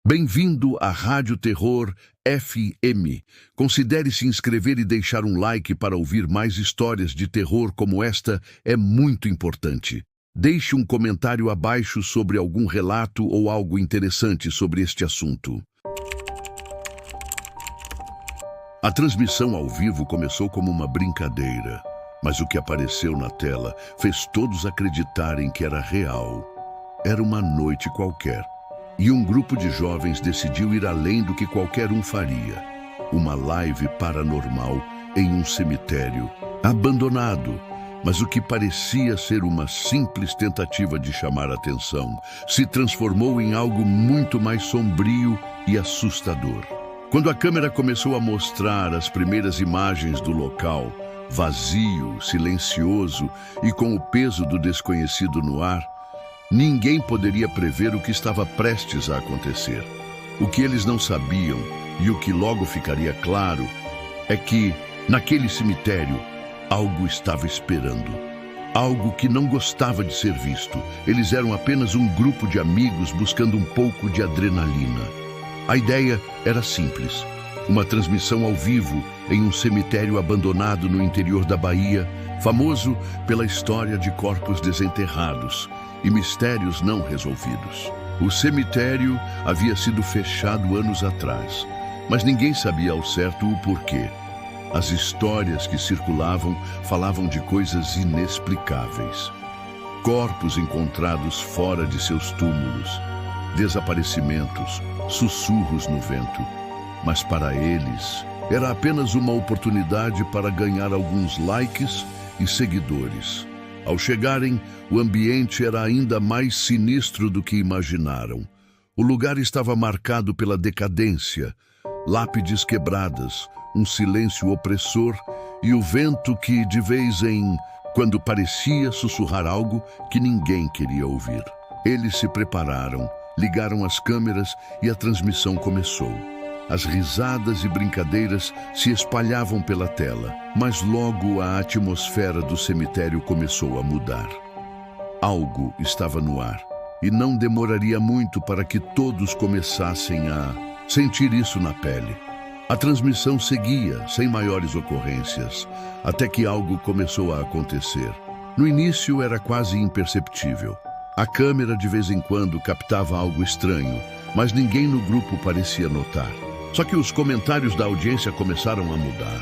Bem-vindo à Rádio Terror FM. Considere se inscrever e deixar um like para ouvir mais histórias de terror como esta, é muito importante. Deixe um comentário abaixo sobre algum relato ou algo interessante sobre este assunto. A transmissão ao vivo começou como uma brincadeira, mas o que apareceu na tela fez todos acreditarem que era real. Era uma noite qualquer. E um grupo de jovens decidiu ir além do que qualquer um faria. Uma live paranormal em um cemitério abandonado. Mas o que parecia ser uma simples tentativa de chamar a atenção se transformou em algo muito mais sombrio e assustador. Quando a câmera começou a mostrar as primeiras imagens do local, vazio, silencioso e com o peso do desconhecido no ar, ninguém poderia prever o que estava prestes a acontecer. O que eles não sabiam, e o que logo ficaria claro, é que, naquele cemitério, algo estava esperando. Algo que não gostava de ser visto. Eles eram apenas um grupo de amigos buscando um pouco de adrenalina. A ideia era simples. Uma transmissão ao vivo em um cemitério abandonado no interior da Bahia, famoso pela história de corpos desenterrados e mistérios não resolvidos. O cemitério havia sido fechado anos atrás, mas ninguém sabia ao certo o porquê. As histórias que circulavam falavam de coisas inexplicáveis. Corpos encontrados fora de seus túmulos, desaparecimentos, sussurros no vento. Mas para eles, era apenas uma oportunidade para ganhar alguns likes e seguidores. Ao chegarem, o ambiente era ainda mais sinistro do que imaginaram. O lugar estava marcado pela decadência, lápides quebradas, um silêncio opressor e o vento que, de vez em quando, parecia sussurrar algo que ninguém queria ouvir. Eles se prepararam, ligaram as câmeras e a transmissão começou. As risadas e brincadeiras se espalhavam pela tela, mas logo a atmosfera do cemitério começou a mudar. Algo estava no ar, e não demoraria muito para que todos começassem a sentir isso na pele. A transmissão seguia, sem maiores ocorrências, até que algo começou a acontecer. No início era quase imperceptível. A câmera de vez em quando captava algo estranho, mas ninguém no grupo parecia notar. Só que os comentários da audiência começaram a mudar.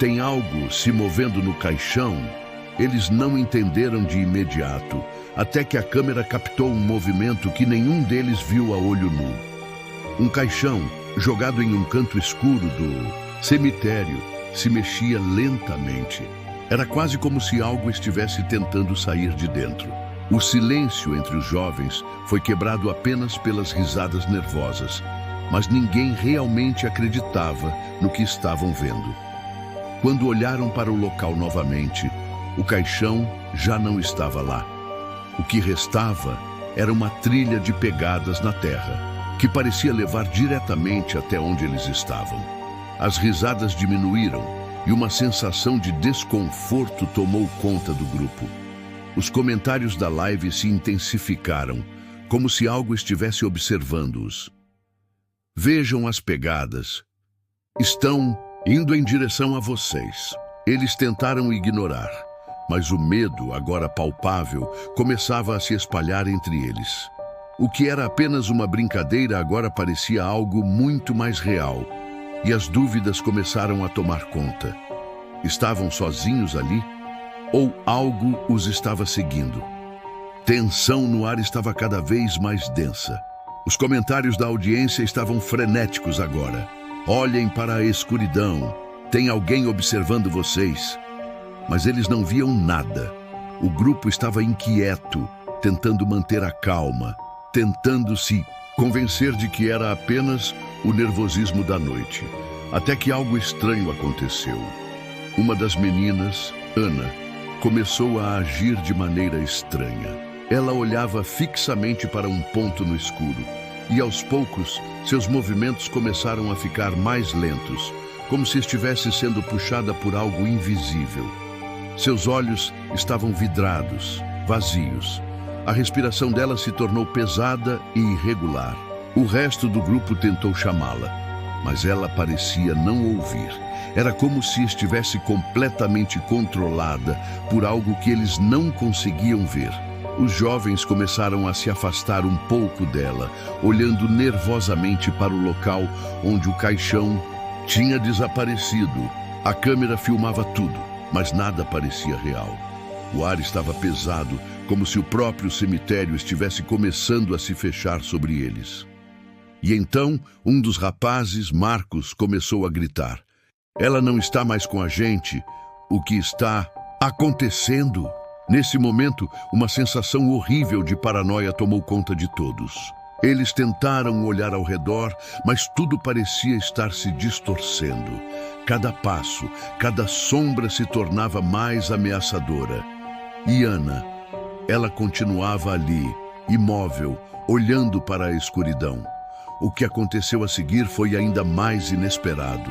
Tem algo se movendo no caixão? Eles não entenderam de imediato, até que a câmera captou um movimento que nenhum deles viu a olho nu. Um caixão, jogado em um canto escuro do cemitério, se mexia lentamente. Era quase como se algo estivesse tentando sair de dentro. O silêncio entre os jovens foi quebrado apenas pelas risadas nervosas. Mas ninguém realmente acreditava no que estavam vendo. Quando olharam para o local novamente, o caixão já não estava lá. O que restava era uma trilha de pegadas na terra, que parecia levar diretamente até onde eles estavam. As risadas diminuíram e uma sensação de desconforto tomou conta do grupo. Os comentários da live se intensificaram, como se algo estivesse observando-os. Vejam as pegadas. Estão indo em direção a vocês. Eles tentaram ignorar, mas o medo, agora palpável, começava a se espalhar entre eles. O que era apenas uma brincadeira agora parecia algo muito mais real, e as dúvidas começaram a tomar conta. Estavam sozinhos ali? Ou algo os estava seguindo? Tensão no ar estava cada vez mais densa. Os comentários da audiência estavam frenéticos agora. Olhem para a escuridão. Tem alguém observando vocês? Mas eles não viam nada. O grupo estava inquieto, tentando manter a calma, tentando se convencer de que era apenas o nervosismo da noite. Até que algo estranho aconteceu. Uma das meninas, Ana, começou a agir de maneira estranha. Ela olhava fixamente para um ponto no escuro, e aos poucos, seus movimentos começaram a ficar mais lentos, como se estivesse sendo puxada por algo invisível. Seus olhos estavam vidrados, vazios. A respiração dela se tornou pesada e irregular. O resto do grupo tentou chamá-la, mas ela parecia não ouvir. Era como se estivesse completamente controlada por algo que eles não conseguiam ver. Os jovens começaram a se afastar um pouco dela, olhando nervosamente para o local onde o caixão tinha desaparecido. A câmera filmava tudo, mas nada parecia real. O ar estava pesado, como se o próprio cemitério estivesse começando a se fechar sobre eles. E então, um dos rapazes, Marcos, começou a gritar: "Ela não está mais com a gente. O que está acontecendo?" Nesse momento, uma sensação horrível de paranoia tomou conta de todos. Eles tentaram olhar ao redor, mas tudo parecia estar se distorcendo. Cada passo, cada sombra se tornava mais ameaçadora. E Ana, ela continuava ali, imóvel, olhando para a escuridão. O que aconteceu a seguir foi ainda mais inesperado.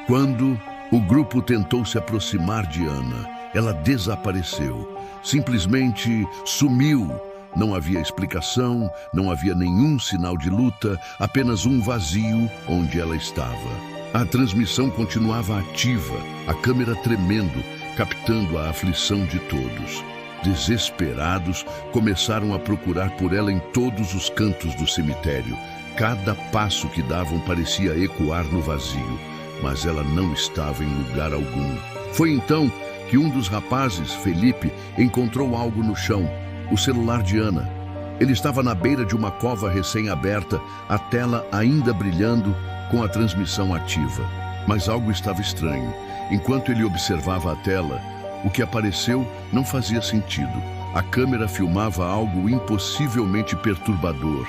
Quando o grupo tentou se aproximar de Ana, ela desapareceu, simplesmente sumiu. Não havia explicação, não havia nenhum sinal de luta, apenas um vazio onde ela estava. A transmissão continuava ativa, a câmera tremendo, captando a aflição de todos. Desesperados, começaram a procurar por ela em todos os cantos do cemitério. Cada passo que davam parecia ecoar no vazio, mas ela não estava em lugar algum. Foi então que um dos rapazes, Felipe, encontrou algo no chão, o celular de Ana. Ele estava na beira de uma cova recém-aberta, a tela ainda brilhando, com a transmissão ativa. Mas algo estava estranho. Enquanto ele observava a tela, o que apareceu não fazia sentido. A câmera filmava algo impossivelmente perturbador.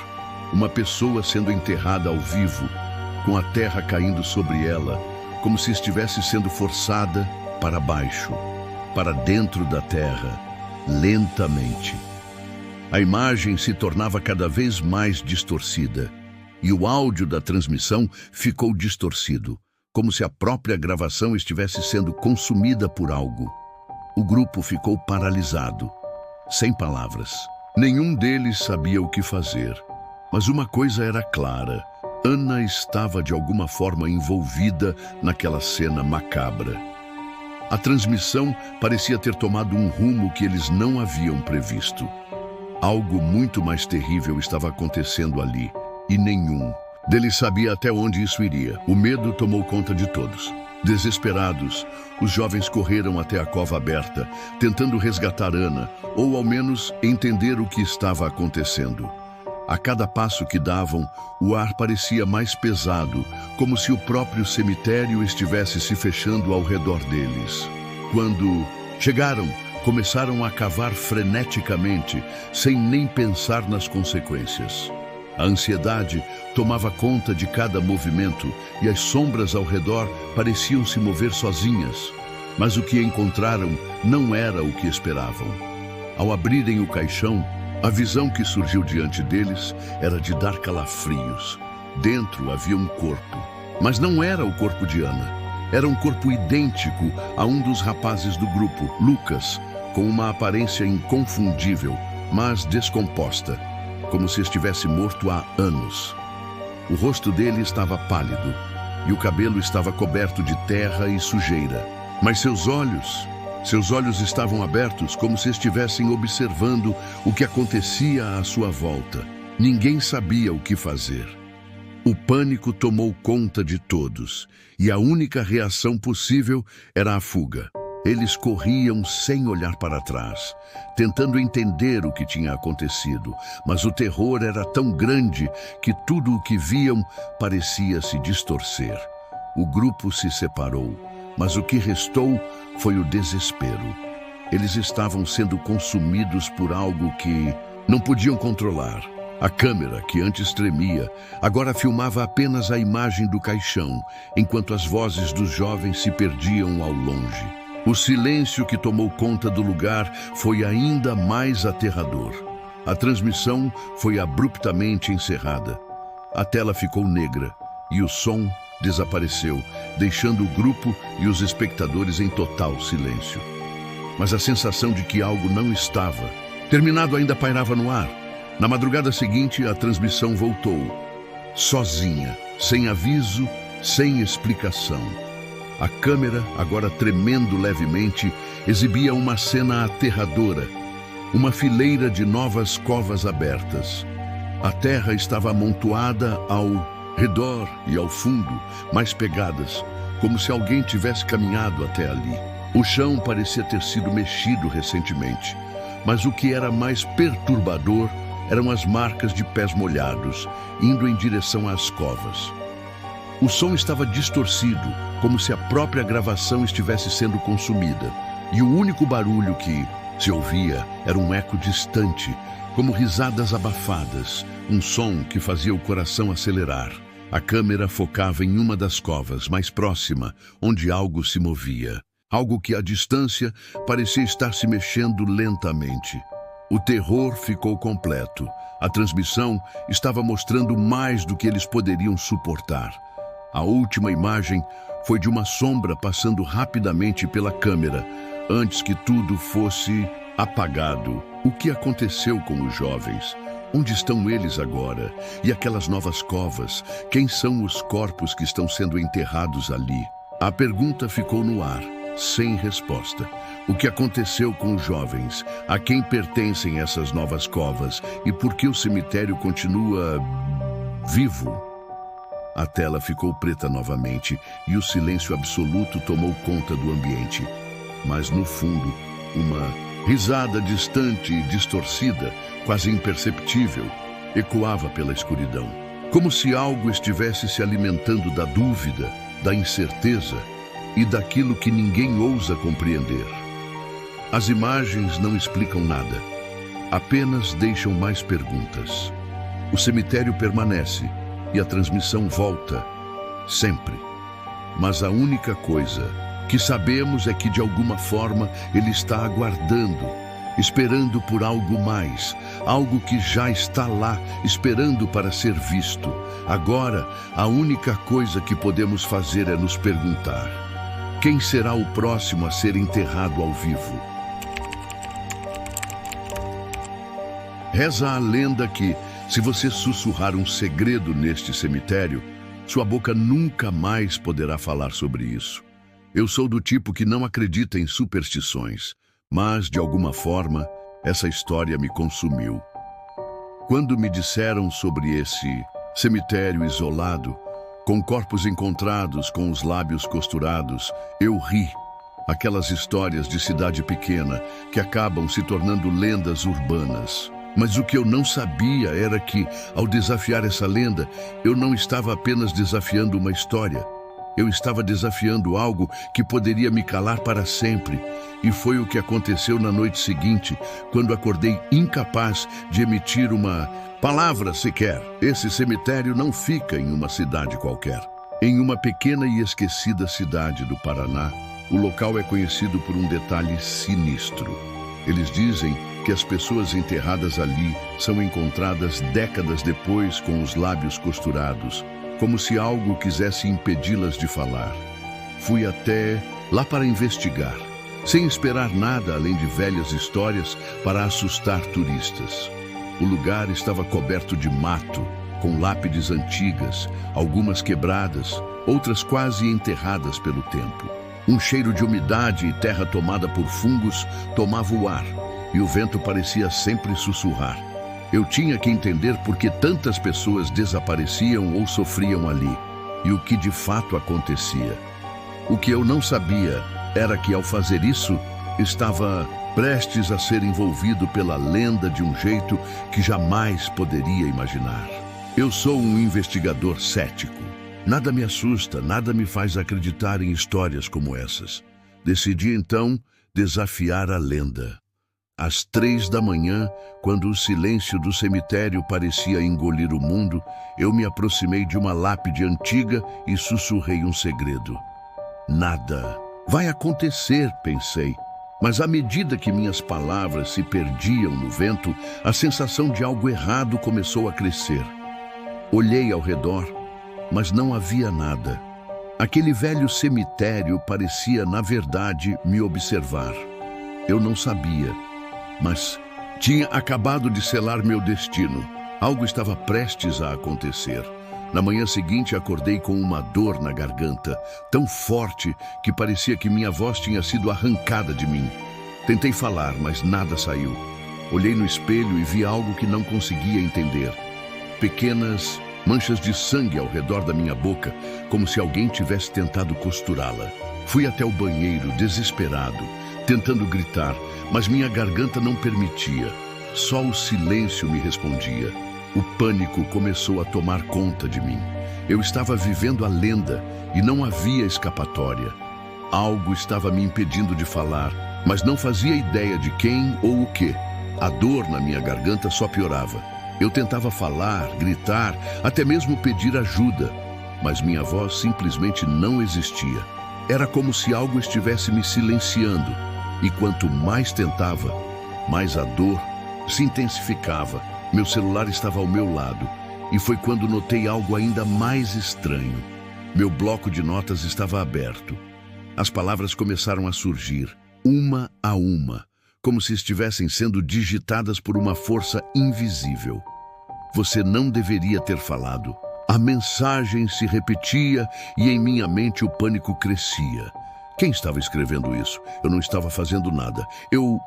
Uma pessoa sendo enterrada ao vivo, com a terra caindo sobre ela, como se estivesse sendo forçada para baixo, para dentro da terra, lentamente. A imagem se tornava cada vez mais distorcida, e o áudio da transmissão ficou distorcido, como se a própria gravação estivesse sendo consumida por algo. O grupo ficou paralisado, sem palavras. Nenhum deles sabia o que fazer. Mas uma coisa era clara: Ana estava de alguma forma envolvida naquela cena macabra. A transmissão parecia ter tomado um rumo que eles não haviam previsto. Algo muito mais terrível estava acontecendo ali, e nenhum deles sabia até onde isso iria. O medo tomou conta de todos. Desesperados, os jovens correram até a cova aberta, tentando resgatar Ana, ou ao menos entender o que estava acontecendo. A cada passo que davam, o ar parecia mais pesado, como se o próprio cemitério estivesse se fechando ao redor deles. Quando chegaram, começaram a cavar freneticamente, sem nem pensar nas consequências. A ansiedade tomava conta de cada movimento e as sombras ao redor pareciam se mover sozinhas. Mas o que encontraram não era o que esperavam. Ao abrirem o caixão, a visão que surgiu diante deles era de dar calafrios. Dentro havia um corpo, mas não era o corpo de Ana. Era um corpo idêntico a um dos rapazes do grupo, Lucas, com uma aparência inconfundível, mas descomposta, como se estivesse morto há anos. O rosto dele estava pálido e o cabelo estava coberto de terra e sujeira. Mas seus olhos estavam abertos, como se estivessem observando o que acontecia à sua volta. Ninguém sabia o que fazer. O pânico tomou conta de todos, e a única reação possível era a fuga. Eles corriam sem olhar para trás, tentando entender o que tinha acontecido, mas o terror era tão grande que tudo o que viam parecia se distorcer. O grupo se separou, mas o que restou foi o desespero. Eles estavam sendo consumidos por algo que não podiam controlar. A câmera, que antes tremia, agora filmava apenas a imagem do caixão, enquanto as vozes dos jovens se perdiam ao longe. O silêncio que tomou conta do lugar foi ainda mais aterrador. A transmissão foi abruptamente encerrada. A tela ficou negra e o som desapareceu, deixando o grupo e os espectadores em total silêncio. Mas a sensação de que algo não estava terminado ainda pairava no ar. Na madrugada seguinte, a transmissão voltou, sozinha, sem aviso, sem explicação. A câmera, agora tremendo levemente, exibia uma cena aterradora. Uma fileira de novas covas abertas. A terra estava amontoada ao redor e ao fundo, mais pegadas, como se alguém tivesse caminhado até ali. O chão parecia ter sido mexido recentemente, mas o que era mais perturbador eram as marcas de pés molhados, indo em direção às covas. O som estava distorcido, como se a própria gravação estivesse sendo consumida, e o único barulho que se ouvia era um eco distante, como risadas abafadas, um som que fazia o coração acelerar. A câmera focava em uma das covas, mais próxima, onde algo se movia. Algo que, à distância, parecia estar se mexendo lentamente. O terror ficou completo. A transmissão estava mostrando mais do que eles poderiam suportar. A última imagem foi de uma sombra passando rapidamente pela câmera, antes que tudo fosse apagado. O que aconteceu com os jovens? Onde estão eles agora? E aquelas novas covas? Quem são os corpos que estão sendo enterrados ali? A pergunta ficou no ar, sem resposta. O que aconteceu com os jovens? A quem pertencem essas novas covas? E por que o cemitério continua vivo? A tela ficou preta novamente e o silêncio absoluto tomou conta do ambiente. Mas no fundo, uma risada distante e distorcida, quase imperceptível, ecoava pela escuridão. Como se algo estivesse se alimentando da dúvida, da incerteza e daquilo que ninguém ousa compreender. As imagens não explicam nada, apenas deixam mais perguntas. O cemitério permanece e a transmissão volta, sempre. Mas a única coisa que sabemos é que, de alguma forma, ele está aguardando, esperando por algo mais, algo que já está lá, esperando para ser visto. Agora, a única coisa que podemos fazer é nos perguntar: quem será o próximo a ser enterrado ao vivo? Reza a lenda que, se você sussurrar um segredo neste cemitério, sua boca nunca mais poderá falar sobre isso. Eu sou do tipo que não acredita em superstições, mas, de alguma forma, essa história me consumiu. Quando me disseram sobre esse cemitério isolado, com corpos encontrados com os lábios costurados, eu ri. Aquelas histórias de cidade pequena que acabam se tornando lendas urbanas. Mas o que eu não sabia era que, ao desafiar essa lenda, eu não estava apenas desafiando uma história. Eu estava desafiando algo que poderia me calar para sempre. E foi o que aconteceu na noite seguinte, quando acordei incapaz de emitir uma palavra sequer. Esse cemitério não fica em uma cidade qualquer. Em uma pequena e esquecida cidade do Paraná, o local é conhecido por um detalhe sinistro. Eles dizem que as pessoas enterradas ali são encontradas décadas depois com os lábios costurados, como se algo quisesse impedi-las de falar. Fui até lá para investigar, sem esperar nada além de velhas histórias para assustar turistas. O lugar estava coberto de mato, com lápides antigas, algumas quebradas, outras quase enterradas pelo tempo. Um cheiro de umidade e terra tomada por fungos tomava o ar, e o vento parecia sempre sussurrar. Eu tinha que entender por que tantas pessoas desapareciam ou sofriam ali, e o que de fato acontecia. O que eu não sabia era que, ao fazer isso, estava prestes a ser envolvido pela lenda de um jeito que jamais poderia imaginar. Eu sou um investigador cético. Nada me assusta, nada me faz acreditar em histórias como essas. Decidi, então, desafiar a lenda. Às 3 da manhã, quando o silêncio do cemitério parecia engolir o mundo, eu me aproximei de uma lápide antiga e sussurrei um segredo. Nada vai acontecer, pensei. Mas à medida que minhas palavras se perdiam no vento, a sensação de algo errado começou a crescer. Olhei ao redor, mas não havia nada. Aquele velho cemitério parecia, na verdade, me observar. Eu não sabia, mas tinha acabado de selar meu destino. Algo estava prestes a acontecer. Na manhã seguinte, acordei com uma dor na garganta, tão forte que parecia que minha voz tinha sido arrancada de mim. Tentei falar, mas nada saiu. Olhei no espelho e vi algo que não conseguia entender. Pequenas manchas de sangue ao redor da minha boca, como se alguém tivesse tentado costurá-la. Fui até o banheiro, desesperado, tentando gritar, mas minha garganta não permitia. Só o silêncio me respondia. O pânico começou a tomar conta de mim. Eu estava vivendo a lenda e não havia escapatória. Algo estava me impedindo de falar, mas não fazia ideia de quem ou o quê. A dor na minha garganta só piorava. Eu tentava falar, gritar, até mesmo pedir ajuda, mas minha voz simplesmente não existia. Era como se algo estivesse me silenciando, e quanto mais tentava, mais a dor se intensificava. Meu celular estava ao meu lado, e foi quando notei algo ainda mais estranho. Meu bloco de notas estava aberto. As palavras começaram a surgir, uma a uma, como se estivessem sendo digitadas por uma força invisível. Você não deveria ter falado. A mensagem se repetia e em minha mente o pânico crescia. Quem estava escrevendo isso? Eu não estava fazendo nada. Eu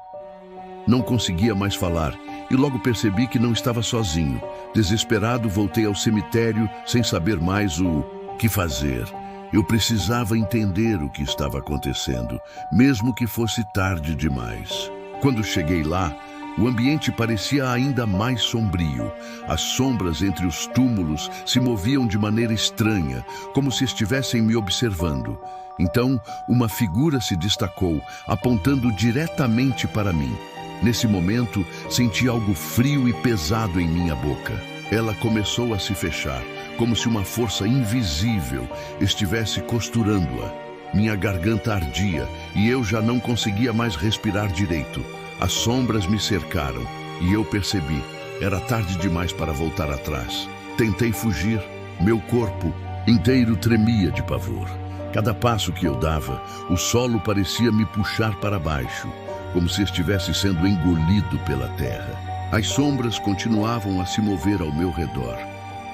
não conseguia mais falar e logo percebi que não estava sozinho. Desesperado, voltei ao cemitério sem saber mais o que fazer. Eu precisava entender o que estava acontecendo, mesmo que fosse tarde demais. Quando cheguei lá, o ambiente parecia ainda mais sombrio. As sombras entre os túmulos se moviam de maneira estranha, como se estivessem me observando. Então, uma figura se destacou, apontando diretamente para mim. Nesse momento, senti algo frio e pesado em minha boca. Ela começou a se fechar, como se uma força invisível estivesse costurando-a. Minha garganta ardia e eu já não conseguia mais respirar direito. As sombras me cercaram e eu percebi, era tarde demais para voltar atrás. Tentei fugir, meu corpo inteiro tremia de pavor. Cada passo que eu dava, o solo parecia me puxar para baixo, como se estivesse sendo engolido pela terra. As sombras continuavam a se mover ao meu redor,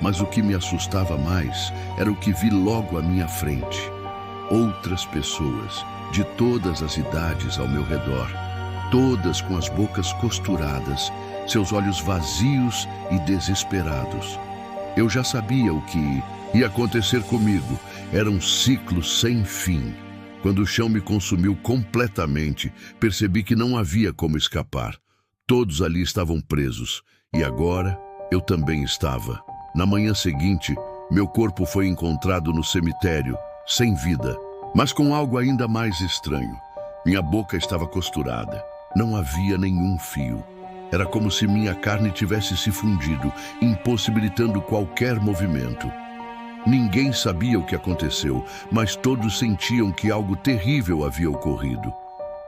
mas o que me assustava mais era o que vi logo à minha frente. Outras pessoas, de todas as idades ao meu redor, todas com as bocas costuradas, seus olhos vazios e desesperados. Eu já sabia o que ia acontecer comigo. Era um ciclo sem fim. Quando o chão me consumiu completamente, percebi que não havia como escapar. Todos ali estavam presos, e agora eu também estava. Na manhã seguinte, meu corpo foi encontrado no cemitério, sem vida, mas com algo ainda mais estranho. Minha boca estava costurada. Não havia nenhum fio. Era como se minha carne tivesse se fundido, impossibilitando qualquer movimento. Ninguém sabia o que aconteceu, mas todos sentiam que algo terrível havia ocorrido.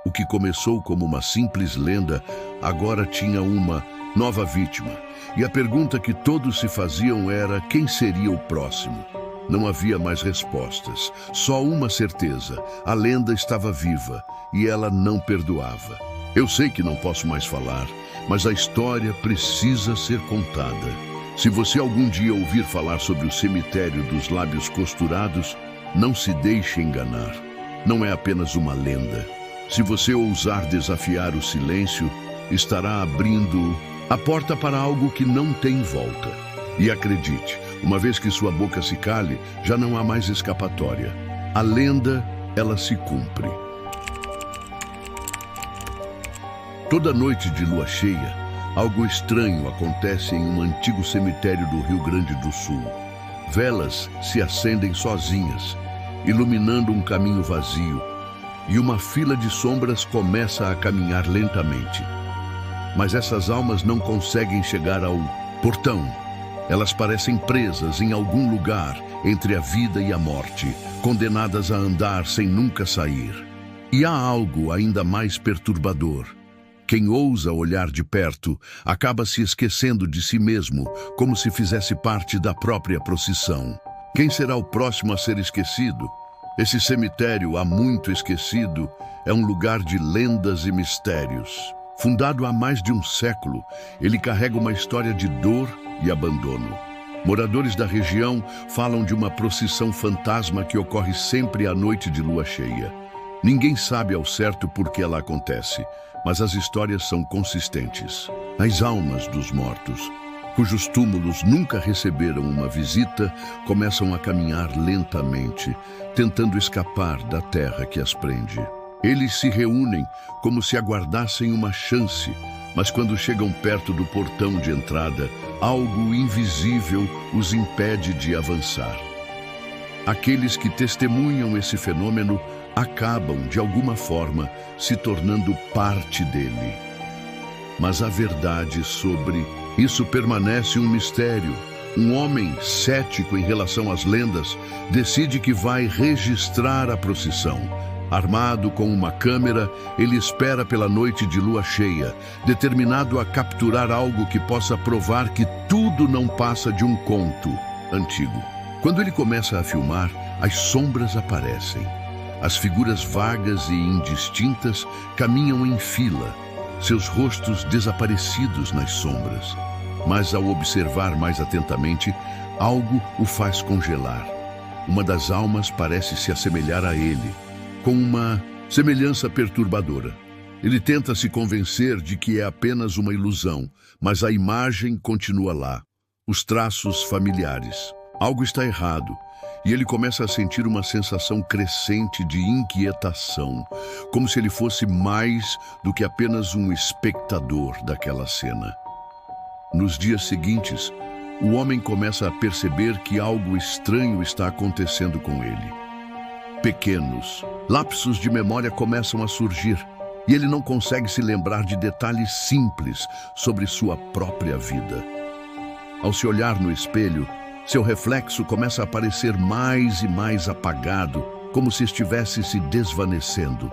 O que começou como uma simples lenda, agora tinha uma nova vítima. E a pergunta que todos se faziam era: quem seria o próximo? Não havia mais respostas, só uma certeza: a lenda estava viva e ela não perdoava. Eu sei que não posso mais falar, mas a história precisa ser contada. Se você algum dia ouvir falar sobre o cemitério dos lábios costurados, não se deixe enganar. Não é apenas uma lenda. Se você ousar desafiar o silêncio, estará abrindo a porta para algo que não tem volta. E acredite, uma vez que sua boca se cale, já não há mais escapatória. A lenda, ela se cumpre. Toda noite de lua cheia, algo estranho acontece em um antigo cemitério do Rio Grande do Sul. Velas se acendem sozinhas, iluminando um caminho vazio, e uma fila de sombras começa a caminhar lentamente. Mas essas almas não conseguem chegar ao portão. Elas parecem presas em algum lugar entre a vida e a morte, condenadas a andar sem nunca sair. E há algo ainda mais perturbador. Quem ousa olhar de perto acaba se esquecendo de si mesmo, como se fizesse parte da própria procissão. Quem será o próximo a ser esquecido? Esse cemitério, há muito esquecido, é um lugar de lendas e mistérios. Fundado há mais de um século, ele carrega uma história de dor e abandono. Moradores da região falam de uma procissão fantasma que ocorre sempre à noite de lua cheia. Ninguém sabe ao certo por que ela acontece, mas as histórias são consistentes. As almas dos mortos, cujos túmulos nunca receberam uma visita, começam a caminhar lentamente, tentando escapar da terra que as prende. Eles se reúnem como se aguardassem uma chance, mas quando chegam perto do portão de entrada, algo invisível os impede de avançar. Aqueles que testemunham esse fenômeno acabam, de alguma forma, se tornando parte dele. Mas a verdade sobre isso permanece um mistério. Um homem cético em relação às lendas decide que vai registrar a procissão. Armado com uma câmera, ele espera pela noite de lua cheia, determinado a capturar algo que possa provar que tudo não passa de um conto antigo. Quando ele começa a filmar, as sombras aparecem. As figuras vagas e indistintas caminham em fila, seus rostos desaparecidos nas sombras. Mas ao observar mais atentamente, algo o faz congelar. Uma das almas parece se assemelhar a ele, com uma semelhança perturbadora. Ele tenta se convencer de que é apenas uma ilusão, mas a imagem continua lá, os traços familiares. Algo está errado, e ele começa a sentir uma sensação crescente de inquietação, como se ele fosse mais do que apenas um espectador daquela cena. Nos dias seguintes, o homem começa a perceber que algo estranho está acontecendo com ele. Pequenos lapsos de memória começam a surgir, e ele não consegue se lembrar de detalhes simples sobre sua própria vida. Ao se olhar no espelho, seu reflexo começa a aparecer mais e mais apagado, como se estivesse se desvanecendo.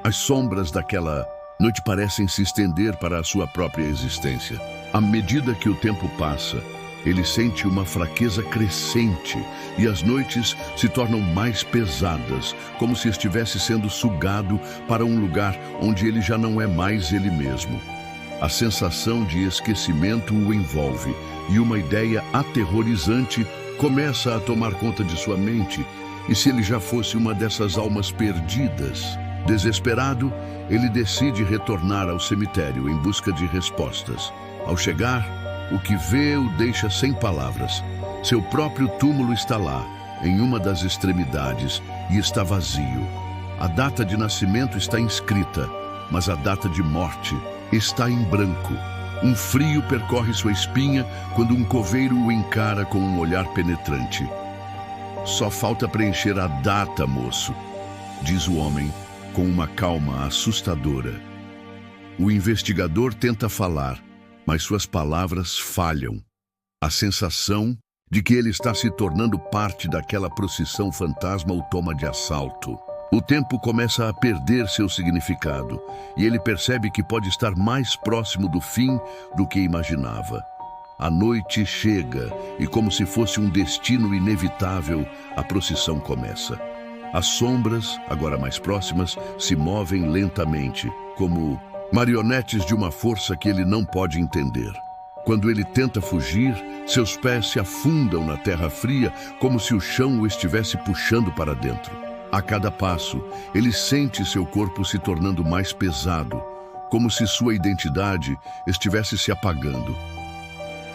As sombras daquela noite parecem se estender para a sua própria existência. À medida que o tempo passa, ele sente uma fraqueza crescente e as noites se tornam mais pesadas, como se estivesse sendo sugado para um lugar onde ele já não é mais ele mesmo. A sensação de esquecimento o envolve e uma ideia aterrorizante começa a tomar conta de sua mente. E se ele já fosse uma dessas almas perdidas? Desesperado, ele decide retornar ao cemitério em busca de respostas. Ao chegar, o que vê o deixa sem palavras. Seu próprio túmulo está lá, em uma das extremidades, e está vazio. A data de nascimento está inscrita, mas a data de morte está em branco. Um frio percorre sua espinha quando um coveiro o encara com um olhar penetrante. "Só falta preencher a data, moço", diz o homem, com uma calma assustadora. O investigador tenta falar, mas suas palavras falham. A sensação de que ele está se tornando parte daquela procissão fantasma o toma de assalto. O tempo começa a perder seu significado, e ele percebe que pode estar mais próximo do fim do que imaginava. A noite chega, e como se fosse um destino inevitável, a procissão começa. As sombras, agora mais próximas, se movem lentamente, como marionetes de uma força que ele não pode entender. Quando ele tenta fugir, seus pés se afundam na terra fria, como se o chão o estivesse puxando para dentro. A cada passo, ele sente seu corpo se tornando mais pesado, como se sua identidade estivesse se apagando.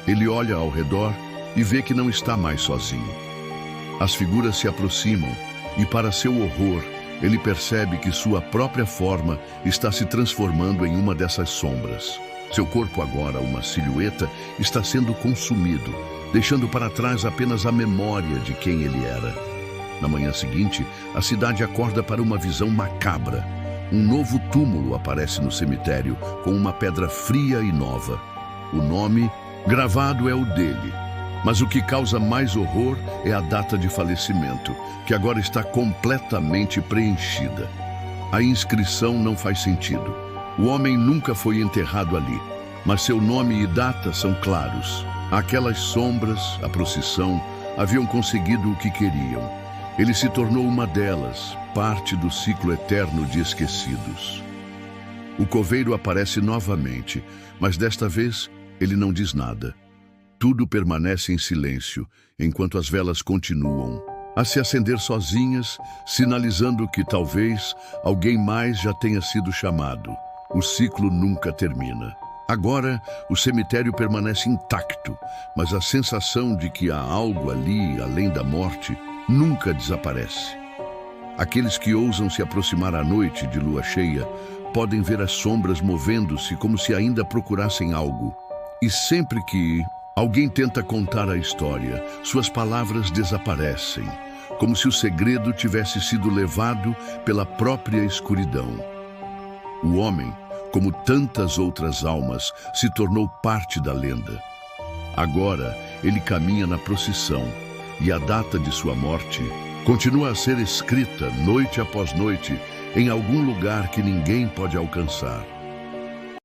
Ele olha ao redor e vê que não está mais sozinho. As figuras se aproximam e, para seu horror, ele percebe que sua própria forma está se transformando em uma dessas sombras. Seu corpo, agora uma silhueta, está sendo consumido, deixando para trás apenas a memória de quem ele era. Na manhã seguinte, a cidade acorda para uma visão macabra. Um novo túmulo aparece no cemitério, com uma pedra fria e nova. O nome gravado é o dele. Mas o que causa mais horror é a data de falecimento, que agora está completamente preenchida. A inscrição não faz sentido. O homem nunca foi enterrado ali, mas seu nome e data são claros. Aquelas sombras, a procissão, haviam conseguido o que queriam. Ele se tornou uma delas, parte do ciclo eterno de esquecidos. O coveiro aparece novamente, mas desta vez ele não diz nada. Tudo permanece em silêncio, enquanto as velas continuam a se acender sozinhas, sinalizando que talvez alguém mais já tenha sido chamado. O ciclo nunca termina. Agora, o cemitério permanece intacto, mas a sensação de que há algo ali, além da morte, nunca desaparece. Aqueles que ousam se aproximar à noite de lua cheia podem ver as sombras movendo-se como se ainda procurassem algo. E sempre que alguém tenta contar a história, suas palavras desaparecem, como se o segredo tivesse sido levado pela própria escuridão. O homem, como tantas outras almas, se tornou parte da lenda. Agora, ele caminha na procissão, e a data de sua morte continua a ser escrita noite após noite em algum lugar que ninguém pode alcançar.